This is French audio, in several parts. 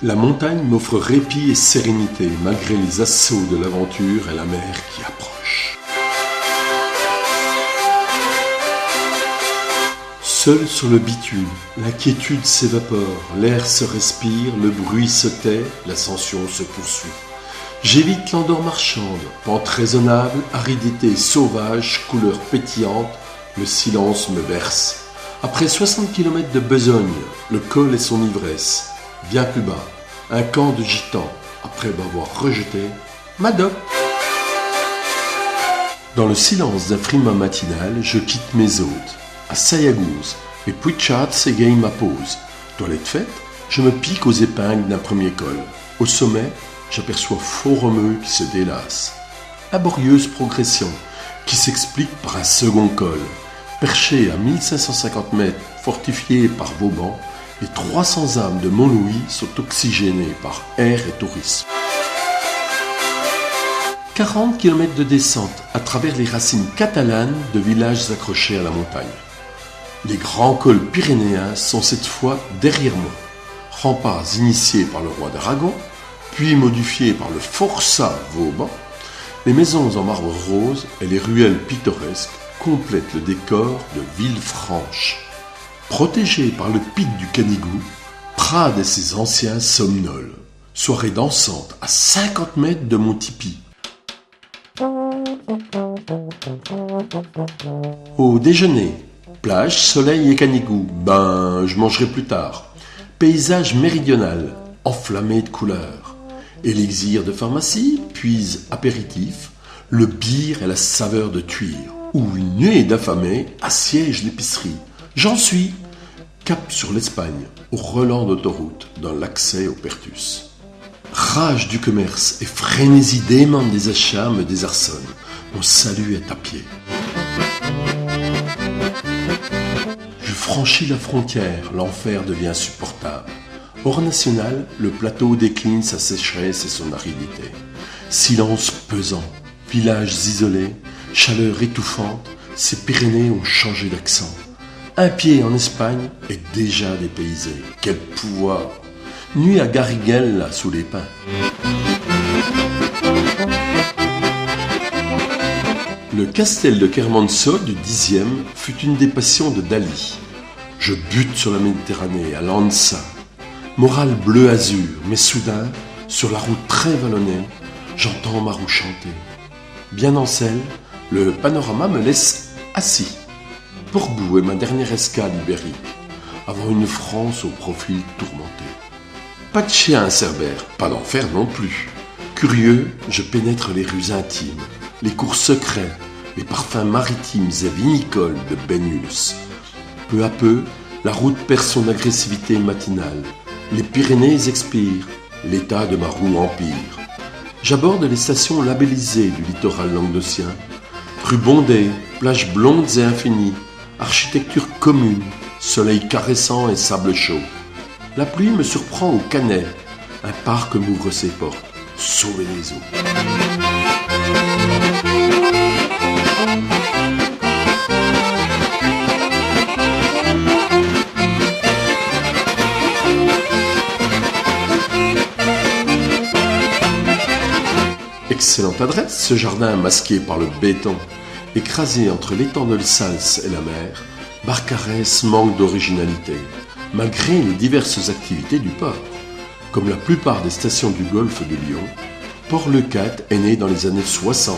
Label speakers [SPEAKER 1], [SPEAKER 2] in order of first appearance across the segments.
[SPEAKER 1] La montagne m'offre répit et sérénité malgré les assauts de l'aventure et la mer qui approche. Seul sur le bitume, l'inquiétude s'évapore, l'air se respire, le bruit se tait, l'ascension se poursuit. J'évite l'Andorre marchande, pente raisonnable, aridité sauvage, couleur pétillante, le silence me berce. Après 60 km de besogne, le col et son ivresse. Bien plus bas, un camp de gitans, après m'avoir rejeté, m'adopte. Dans le silence d'un frima matinal, je quitte mes hôtes. À Sayagouz, et Puichat s'égaye ma pose. Toilette faite, je me pique aux épingles d'un premier col. Au sommet, j'aperçois Faux-Romeu qui se délasse. Laborieuse progression, qui s'explique par un second col. Perché à 1550 mètres, fortifié par Vauban, les 300 âmes de Montlouis sont oxygénées par air et tourisme. 40 km de descente à travers les racines catalanes de villages accrochés à la montagne. Les grands cols pyrénéens sont cette fois derrière moi. Remparts initiés par le roi d'Aragon, puis modifiés par le forçat Vauban, les maisons en marbre rose et les ruelles pittoresques complètent le décor de Villefranche. Protégé par le pic du Canigou, Prades et ses anciens somnolent. Soirée dansante à 50 mètres de mon tipi. Au déjeuner, plage, soleil et Canigou. Je mangerai plus tard. Paysage méridional, enflammé de couleurs. Élixir de pharmacie, puis apéritif, le bir et la saveur de tuire. Où une nuée d'affamés assiège l'épicerie. J'en suis. Cap sur l'Espagne, au relent d'autoroute, dans l'accès au Pertus. Rage du commerce et frénésie démente des achats me désarçonnent. Mon salut est à pied. Je franchis la frontière, l'enfer devient supportable. Hors national, le plateau décline sa sécheresse et son aridité. Silence pesant, villages isolés, chaleur étouffante, ces Pyrénées ont changé d'accent. Un pied en Espagne est déjà dépaysé. Quel pouvoir! Nuit à Garriguella sous les pins. Le castel de Kermanshah du 10e fut une des passions de Dali. Je bute sur la Méditerranée, à Lanza. Morale bleu-azur, mais soudain, sur la route très vallonnée, j'entends ma roue chanter. Bien en selle, le panorama me laisse assis. Portbou est ma dernière escale ibérique, avant une France au profil tourmenté. Pas de chien à Cerbère, pas d'enfer non plus. Curieux, je pénètre les rues intimes, les cours secrets, les parfums maritimes et vinicoles de Bénulce. Peu à peu, la route perd son agressivité matinale. Les Pyrénées expirent, l'état de ma roue empire. J'aborde les stations labellisées du littoral languedocien. Rues bondées, plages blondes et infinies, architecture commune, soleil caressant et sable chaud. La pluie me surprend au Canet. Un parc m'ouvre ses portes. Sauvez les eaux. Excellente adresse, ce jardin masqué par le béton. Écrasé entre l'étang de Sals et la mer, Barcarès manque d'originalité, malgré les diverses activités du port. Comme la plupart des stations du golfe de Lyon, Port-le-Cat est né dans les années 60,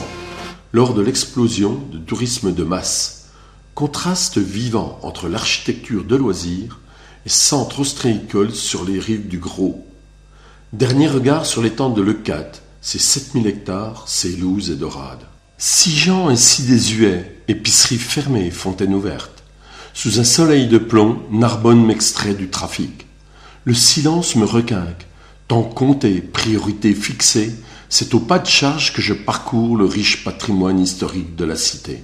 [SPEAKER 1] lors de l'explosion du tourisme de masse. Contraste vivant entre l'architecture de loisirs et centre ostréicole sur les rives du Gros. Dernier regard sur l'étang de Leucat, ses 7000 hectares, ses loups et dorades. Si gens et si désuets, épicerie fermée, fontaine ouverte. Sous un soleil de plomb, Narbonne m'extrait du trafic. Le silence me requinque. Temps compté, priorité fixée, c'est au pas de charge que je parcours le riche patrimoine historique de la cité.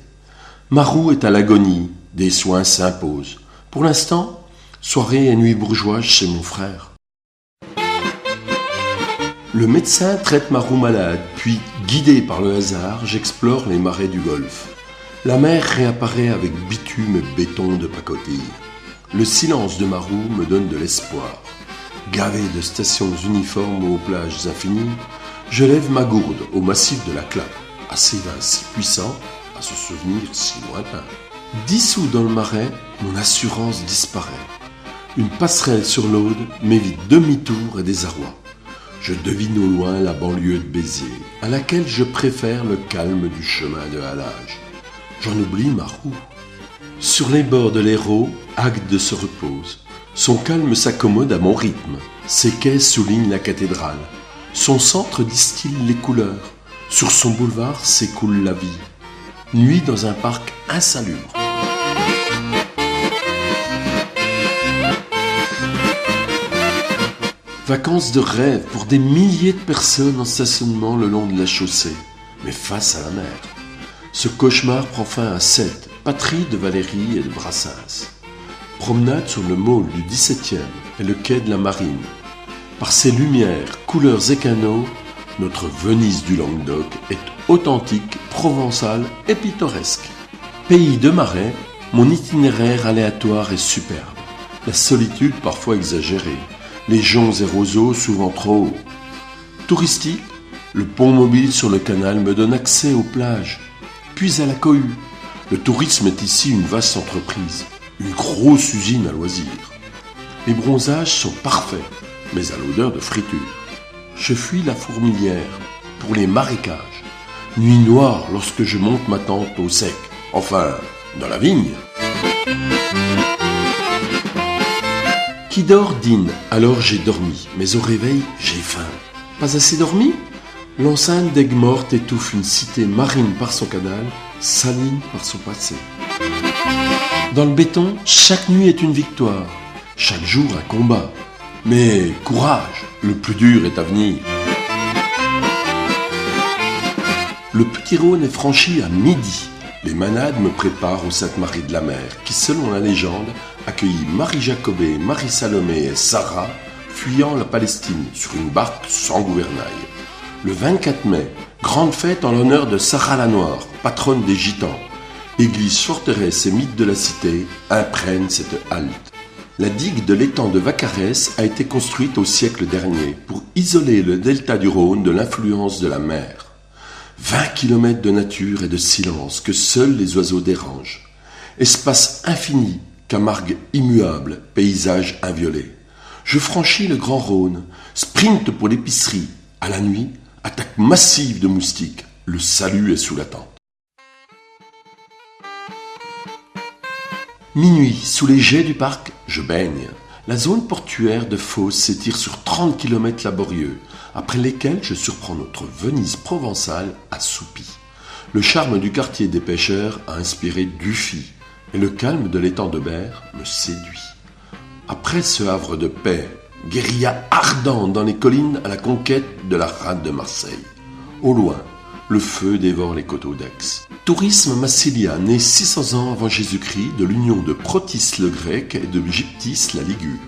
[SPEAKER 1] Ma roue est à l'agonie, des soins s'imposent. Pour l'instant, soirée et nuit bourgeoise chez mon frère. Le médecin traite ma roue malade, puis, guidé par le hasard, j'explore les marais du Golfe. La mer réapparaît avec bitume et béton de pacotille. Le silence de ma roue me donne de l'espoir. Gavé de stations uniformes aux plages infinies, je lève ma gourde au massif de la Clappe, à ces vins si puissants, à ce souvenir si lointain. Dissous dans le marais, mon assurance disparaît. Une passerelle sur l'Aude m'évite demi-tour et désarroi. Je devine au loin la banlieue de Béziers, à laquelle je préfère le calme du chemin de halage. J'en oublie ma roue. Sur les bords de l'Hérault, Agde se repose. Son calme s'accommode à mon rythme. Ses quais soulignent la cathédrale. Son centre distille les couleurs. Sur son boulevard s'écoule la vie. Nuit dans un parc insalubre. Vacances de rêve pour des milliers de personnes en stationnement le long de la chaussée, mais face à la mer. Ce cauchemar prend fin à Sète, patrie de Valéry et de Brassens. Promenade sur le môle du 17e et le quai de la Marine. Par ses lumières, couleurs et canaux, notre Venise du Languedoc est authentique, provençale et pittoresque. Pays de marais, mon itinéraire aléatoire est superbe. La solitude parfois exagérée. Les joncs et roseaux souvent trop hauts. Touristique, le pont mobile sur le canal me donne accès aux plages, puis à la cohue. Le tourisme est ici une vaste entreprise, une grosse usine à loisirs. Les bronzages sont parfaits, mais à l'odeur de friture. Je fuis la fourmilière pour les marécages. Nuit noire lorsque je monte ma tente au sec, enfin, dans la vigne. Qui dort dîne, alors j'ai dormi, mais au réveil, j'ai faim. Pas assez dormi? L'enceinte d'Aigues-Mortes étouffe une cité marine par son canal, saline par son passé. Dans le béton, chaque nuit est une victoire, chaque jour un combat. Mais courage, le plus dur est à venir. Le petit Rhône est franchi à midi. Les manades me préparent aux Sainte-Marie de la Mer, qui, selon la légende, accueillit Marie Jacobée, Marie Salomé et Sarah, fuyant la Palestine sur une barque sans gouvernail. Le 24 mai, grande fête en l'honneur de Sarah la Noire, patronne des Gitans. Église, forteresse et mythe de la cité imprègnent cette halte. La digue de l'étang de Vaccarès a été construite au siècle dernier pour isoler le delta du Rhône de l'influence de la mer. 20 kilomètres de nature et de silence que seuls les oiseaux dérangent. Espace infini, Camargue immuable, paysage inviolé. Je franchis le Grand Rhône, sprint pour l'épicerie. À la nuit, attaque massive de moustiques. Le salut est sous la tente. Minuit, sous les jets du parc, je baigne. La zone portuaire de Fos s'étire sur 30 km laborieux, après lesquels je surprends notre Venise provençale assoupie. Le charme du quartier des pêcheurs a inspiré Dufy, et le calme de l'étang de Berre me séduit. Après ce havre de paix, guérilla ardente dans les collines à la conquête de la rade de Marseille. Au loin, le feu dévore les coteaux d'Aix. Tourisme massilien, né 600 ans avant Jésus-Christ de l'union de Protis le grec et de Gyptis la ligure.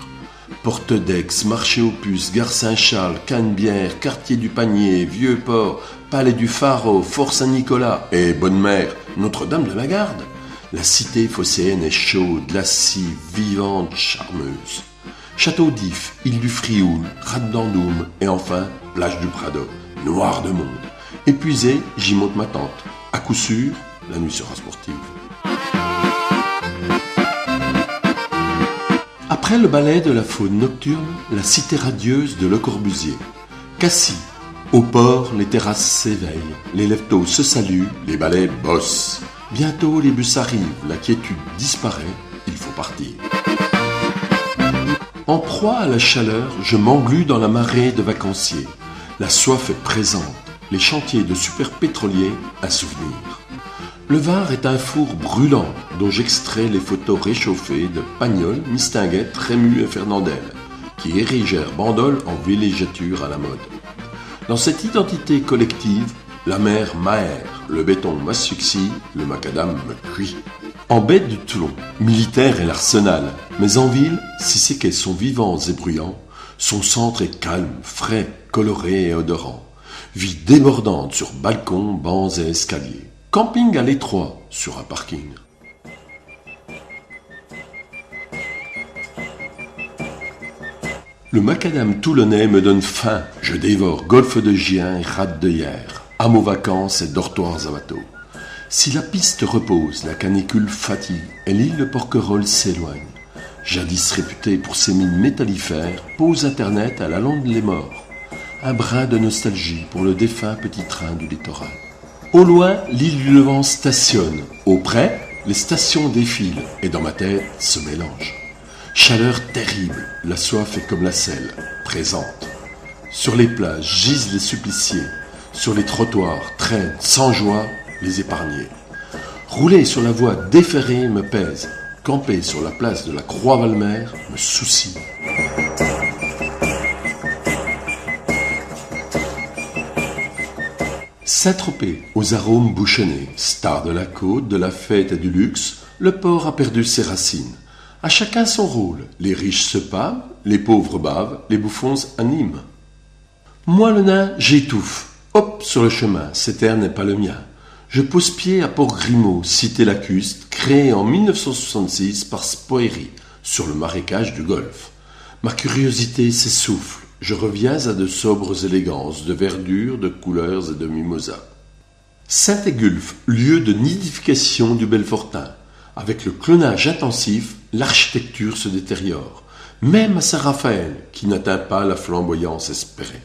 [SPEAKER 1] Porte d'Aix, marché aux puces, gare Saint-Charles, Canebière, quartier du Panier, Vieux-Port, palais du Pharo, Fort Saint-Nicolas et Bonne-Mère, Notre-Dame de la Garde. La cité phocéenne est chaude, lascive, vivante, charmeuse. Château d'If, île du Frioul, Rade d'Andoum et enfin plage du Prado, noir de monde. Épuisé, j'y monte ma tente. À coup sûr, la nuit sera sportive. Après le ballet de la faune nocturne, la cité radieuse de Le Corbusier. Cassis. Au port, les terrasses s'éveillent, les leftos se saluent, les balais bossent. Bientôt les bus arrivent, la quiétude disparaît, il faut partir. En proie à la chaleur, je m'englue dans la marée de vacanciers. La soif est présente, les chantiers de superpétroliers, un souvenir. Le Var est un four brûlant dont j'extrais les photos réchauffées de Pagnol, Mistinguett, Rému et Fernandel, qui érigèrent Bandol en villégiature à la mode. Dans cette identité collective, la mer m'aère, le béton m'asphyxie, le macadam me cuit. En baie du Toulon, militaire est l'arsenal, mais en ville, si ces quais sont vivants et bruyants, son centre est calme, frais, coloré et odorant. Vie débordante sur balcons, bancs et escaliers. Camping à l'étroit sur un parking. Le macadam toulonnais me donne faim. Je dévore golfe de Gien et rate de hier, hameaux vacances et dortoirs à bateau. Si la piste repose, la canicule fatigue et l'île de Porquerolles s'éloigne. Jadis réputée pour ses mines métallifères, pose Internet à la londe les morts. Un brin de nostalgie pour le défunt petit train du littoral. Au loin, l'île du Levant stationne. Au près, les stations défilent et dans ma tête se mélangent. Chaleur terrible, la soif est comme la selle, présente. Sur les plages gisent les suppliciés, sur les trottoirs traînent sans joie les épargnés. Rouler sur la voie déferrée me pèse, camper sur la place de la Croix-Valmer me soucie. Saint-Tropez, aux arômes bouchonnés, star de la côte, de la fête et du luxe, le port a perdu ses racines. À chacun son rôle, les riches se pavent, les pauvres bavent, les bouffons animent. Moi le nain, j'étouffe. Hop, sur le chemin, cet air n'est pas le mien. Je pose pied à Port-Grimaud, cité lacustre, créée en 1966 par Spoeri, sur le marécage du Golfe. Ma curiosité s'essouffle. Je reviens à de sobres élégances, de verdure, de couleurs et de mimosas. Saint-Égulphe, lieu de nidification du Belfortin. Avec le clonage intensif, l'architecture se détériore, même à Saint-Raphaël, qui n'atteint pas la flamboyance espérée.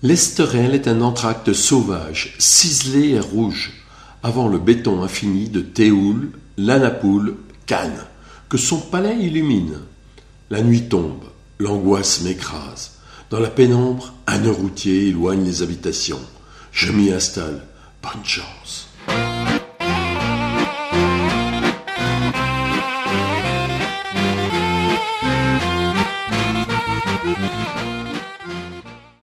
[SPEAKER 1] L'Esterel est un entracte sauvage, ciselé et rouge, avant le béton infini de Théoul, Lanapoule, Cannes, que son palais illumine. La nuit tombe, l'angoisse m'écrase. Dans la pénombre, un nœud routier éloigne les habitations. Je m'y installe. Bonne chance.